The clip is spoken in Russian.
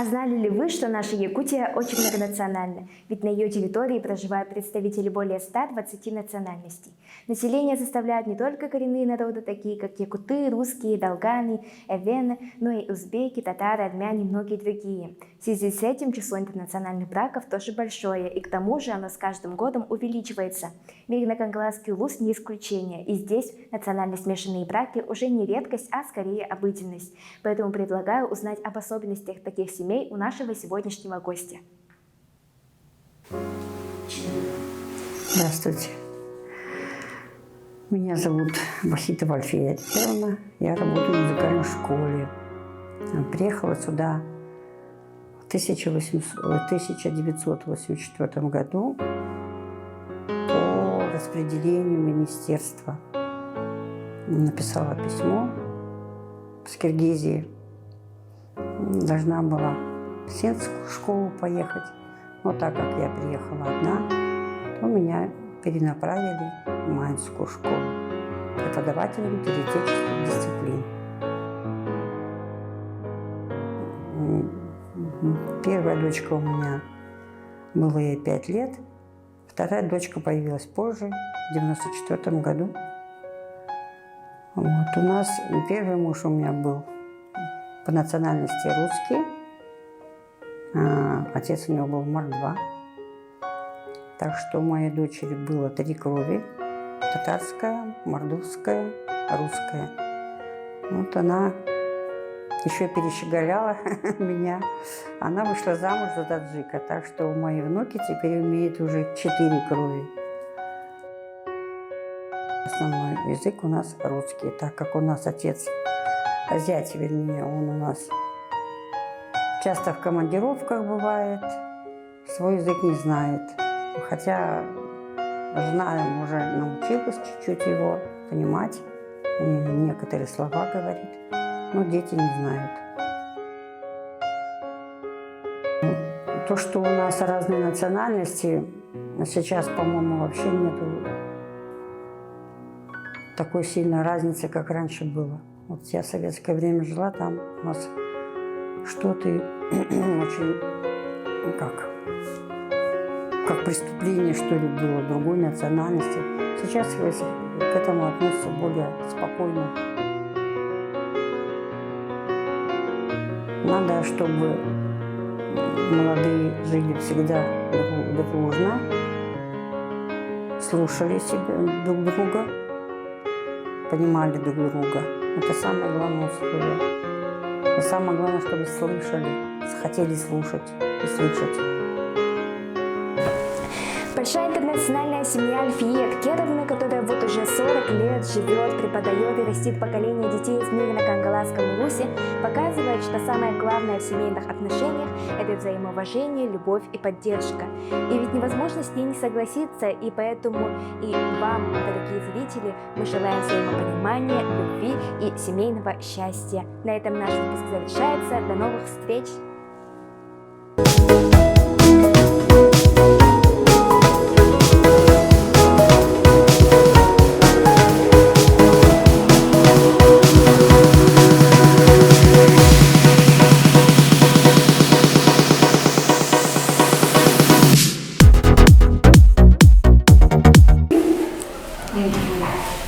А знали ли вы, что наша Якутия очень многонациональна? Ведь на ее территории проживают представители более 120 национальностей. Население составляют не только коренные народы, такие как якуты, русские, долганы, эвены, но и узбеки, татары, армяне и многие другие. В связи с этим число интернациональных браков тоже большое, и к тому же оно с каждым годом увеличивается. Мирно-Кангаласский улус не исключение, и здесь национально смешанные браки уже не редкость, а скорее обыденность. Поэтому предлагаю узнать об особенностях таких семей у нашего сегодняшнего гостя. Здравствуйте. Меня зовут Вахитова Альфия Альфеевна. Я работаю в музыкальной школе. Приехала сюда в 1984 году по распределению министерства. Написала письмо с Киргизии. Должна была в сельскую школу поехать. Но так как я приехала одна, то меня перенаправили в Майнскую школу преподавателем теоретических дисциплин. Первая дочка у меня было ей 5 лет, вторая дочка появилась позже, в 1994 году. Вот. У нас первый муж у меня был по национальности русский, отец у него был мордва. Так что у моей дочери было 3 крови: татарская, мордовская, русская. Вот она еще перещеголяла меня. Она вышла замуж за таджика, так что мои внуки теперь имеют уже 4 крови. Основной язык у нас русский, так как у нас отец, зять, вернее, он у нас часто в командировках бывает, свой язык не знает. Хотя жена уже научилась чуть-чуть его понимать, и некоторые слова говорит, но дети не знают. То, что у нас разные национальности, сейчас, по-моему, вообще нету такой сильной разницы, как раньше было. Вот я в советское время жила, там у нас что-то очень, как преступление, что ли, было другой национальности. Сейчас к этому относятся более спокойно. Надо, чтобы молодые жили всегда дружно, слушали себя друг друга, понимали друг друга. Это самое главное условие. И самое главное, чтобы слышали, хотели слушать и слышать. Большая интернациональная семья Альфии Акеровны, которая вот уже 40 лет живет, преподает и растит поколение детей в Мирно-Кангаласском улусе, показывает, что самое главное в семейных отношениях – это взаимоуважение, любовь и поддержка. И ведь невозможно с ней не согласиться, и поэтому и вам, дорогие зрители, мы желаем взаимопонимания, любви и семейного счастья. На этом наш выпуск завершается. До новых встреч!